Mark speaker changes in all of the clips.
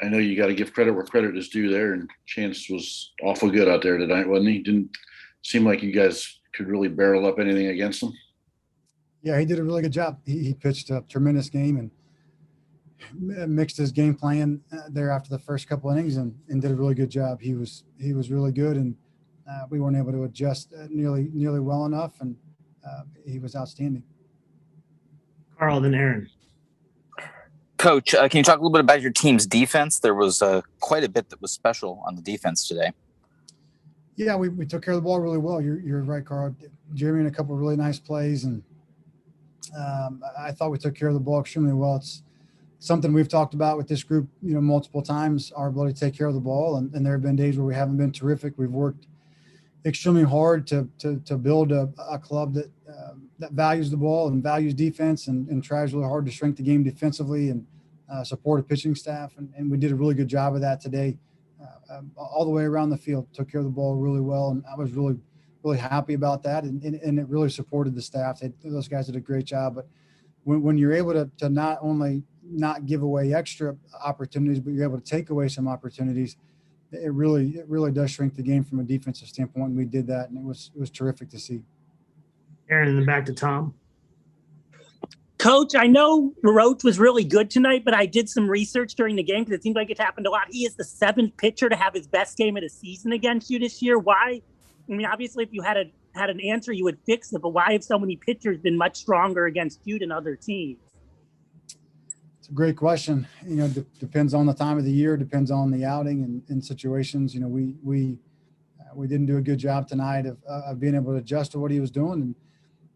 Speaker 1: I know you got to give credit where credit is due there, and Chance was awful good out there tonight, wasn't he? Didn't seem like you guys could really barrel up anything against him.
Speaker 2: Yeah, he did a really good job. He pitched a tremendous game and mixed his game plan there after the first couple innings and did a really good job. He was really good, and we weren't able to adjust nearly well enough, and he was outstanding.
Speaker 3: Carl, then Aaron.
Speaker 4: Coach, can you talk a little bit about your team's defense? There was quite a bit that was special on the defense today.
Speaker 2: Yeah, we took care of the ball really well. You're right, Carl. Jeremy in a couple of really nice plays, and I thought we took care of the ball extremely well. It's something we've talked about with this group, multiple times, our ability to take care of the ball. And there have been days where we haven't been terrific. We've worked extremely hard to build a club that values the ball and values defense and tries really hard to shrink the game defensively and support a pitching staff. And we did a really good job of that today. All the way around the field, took care of the ball really well. And I was really, really happy about that. And it really supported the staff. Those guys did a great job. But when you're able to not only not give away extra opportunities, but you're able to take away some opportunities, it really does shrink the game from a defensive standpoint. And we did that, and it was terrific to see.
Speaker 3: Aaron, and then back to Tom.
Speaker 5: Coach, I know Roach was really good tonight, but I did some research during the game because it seems like it happened a lot. He is the 7th pitcher to have his best game of the season against you this year. Why? I mean, obviously, if you had an answer, you would fix it. But why have so many pitchers been much stronger against you than other teams?
Speaker 2: It's a great question. Depends on the time of the year, depends on the outing and situations. We didn't do a good job tonight of being able to adjust to what he was doing. And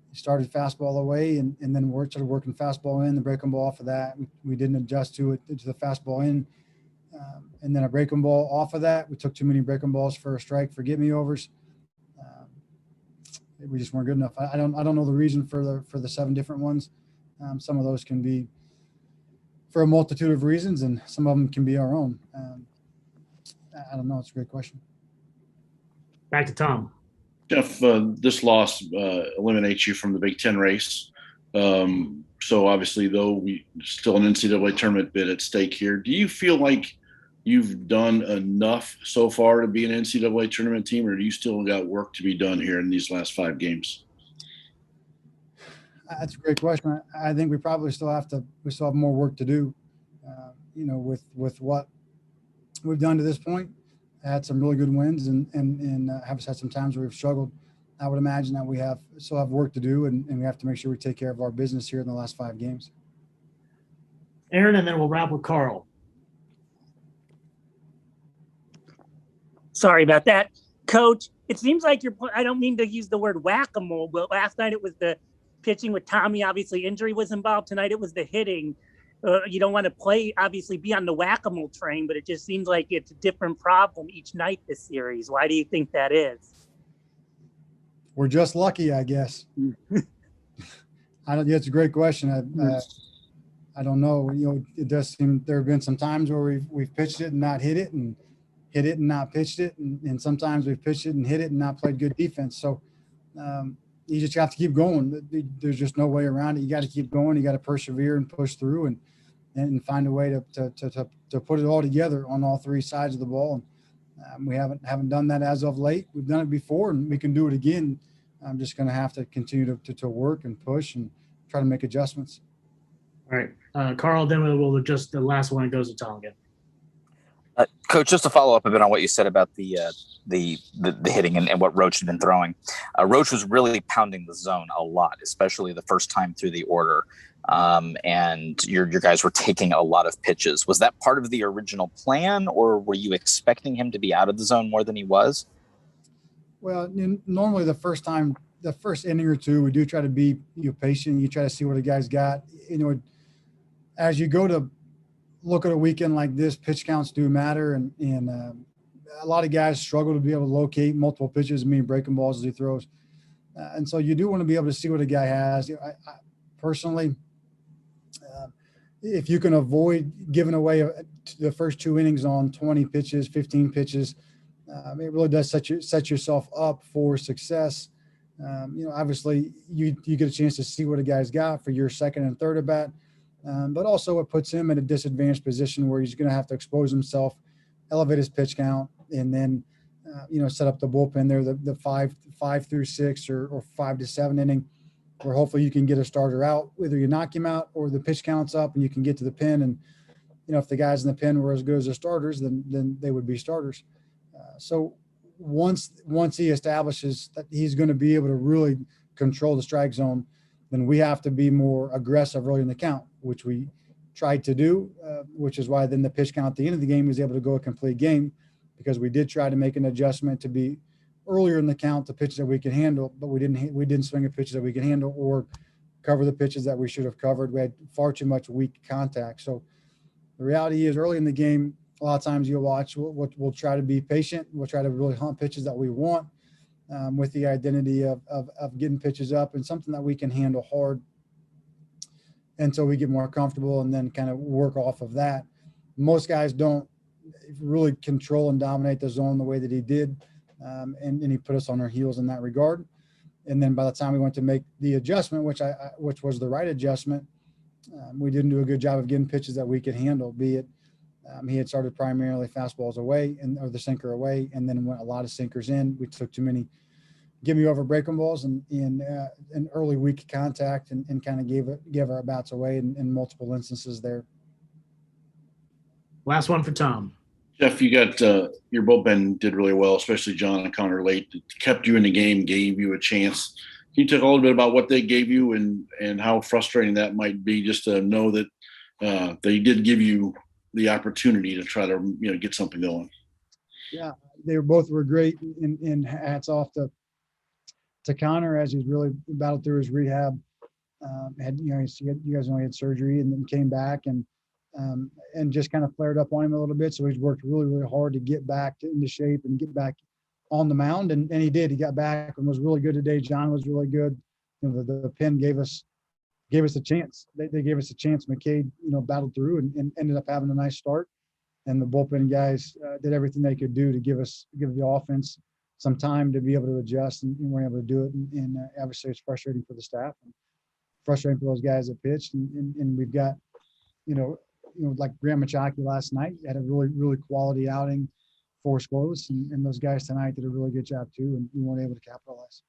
Speaker 2: he started fastball away and then started working fastball in, the breaking ball off of that. We didn't adjust to the fastball in. And then a breaking ball off of that. We took too many breaking balls for a strike, for get-me-overs. We just weren't good enough. I don't know the reason for the 7 different ones. Some of those can be for a multitude of reasons, and some of them can be our own. I don't know. It's a great question.
Speaker 3: Back to Tom.
Speaker 1: Jeff, this loss eliminates you from the Big Ten race. So obviously, though, we still an NCAA tournament bid at stake here. Do you feel like you've done enough so far to be an NCAA tournament team, or do you still got work to be done here in these last 5 games?
Speaker 2: That's a great question. I think we probably still have more work to do. With what we've done to this point, had some really good wins and have had some times where we've struggled. I would imagine that we still have work to do, and we have to make sure we take care of our business here in the last 5 games.
Speaker 3: Aaron, and then we'll wrap with Carl.
Speaker 5: Sorry about that. Coach, it seems like I don't mean to use the word whack-a-mole, but last night it was the pitching with Tommy. Obviously, injury was involved. Tonight it was the hitting. You don't want to obviously be on the whack-a-mole train, but it just seems like it's a different problem each night this series. Why do you think that is?
Speaker 2: We're just lucky, I guess. It's a great question. I don't know. It does seem there have been some times where we've pitched it and not hit it, and hit it and not pitched it, and sometimes we've pitched it and hit it and not played good defense. So you just have to keep going. There's just no way around it. You got to keep going. You got to persevere and push through and find a way to put it all together on all 3 sides of the ball. And we haven't done that as of late. We've done it before, and we can do it again. I'm just going to have to continue to work and push and try to make adjustments.
Speaker 3: All right, Carl. Then we'll adjust the last one. It goes to Tom again.
Speaker 4: Coach, just to follow up a bit on what you said about the hitting and what Roach had been throwing. Roach was really pounding the zone a lot, especially the first time through the order. And your guys were taking a lot of pitches. Was that part of the original plan, or were you expecting him to be out of the zone more than he was?
Speaker 2: Well, normally the first inning or 2, we do try to be patient. You try to see what the guy's got. As you go to look at a weekend like this, pitch counts do matter, and a lot of guys struggle to be able to locate multiple pitches, breaking balls as he throws. And so you do want to be able to see what a guy has. I personally, if you can avoid giving away the first 2 innings on 20 pitches, 15 pitches, it really does set yourself up for success. Obviously you get a chance to see what a guy's got for your second and third at bat. But also it puts him in a disadvantaged position where he's going to have to expose himself, elevate his pitch count, and then, set up the bullpen there, the 5 through 6 or 5 to 7 inning, where hopefully you can get a starter out. Either you knock him out or the pitch count's up and you can get to the pen. And, if the guys in the pen were as good as the starters, then they would be starters. So once he establishes that he's going to be able to really control the strike zone, then we have to be more aggressive early in the count, which we tried to do, which is why then the pitch count at the end of the game was able to go a complete game, because we did try to make an adjustment to be earlier in the count, the pitches that we could handle, but we didn't swing at pitches that we could handle or cover the pitches that we should have covered. We had far too much weak contact. So the reality is, early in the game, a lot of times you'll watch, we'll try to be patient. We'll try to really hunt pitches that we want, with the identity of getting pitches up and something that we can handle hard until we get more comfortable, and then kind of work off of that. Most guys don't really control and dominate the zone the way that he did. And he put us on our heels in that regard. And then by the time we went to make the adjustment, which was the right adjustment, we didn't do a good job of getting pitches that we could handle, be it he had started primarily fastballs away or the sinker away, and then went a lot of sinkers in. We took too many give me over breaking balls and in early weak contact, and kind of gave our bats away in multiple instances there.
Speaker 3: Last one for Tom.
Speaker 1: Jeff, you got your bullpen did really well, especially John and Connor late. It kept you in the game, gave you a chance. Can you talk a little bit about what they gave you and how frustrating that might be, just to know that they did give you the opportunity to try to get something going? Yeah,
Speaker 2: they were great, and hats off to Connor as he's really battled through his rehab. You guys know he had surgery and then came back and just kind of flared up on him a little bit. So he's worked really, really hard to get back into shape and get back on the mound. And he did. He got back and was really good today. John was really good. The pen gave us a chance. They gave us a chance. McCade, battled through and ended up having a nice start. And the bullpen guys did everything they could do to give the offense some time to be able to adjust, and weren't able to do it. And obviously it's frustrating for the staff and frustrating for those guys that pitched. And we've got, like Graham Machaki last night had a really, really quality outing, 4 scoreless, and those guys tonight did a really good job too, and we weren't able to capitalize.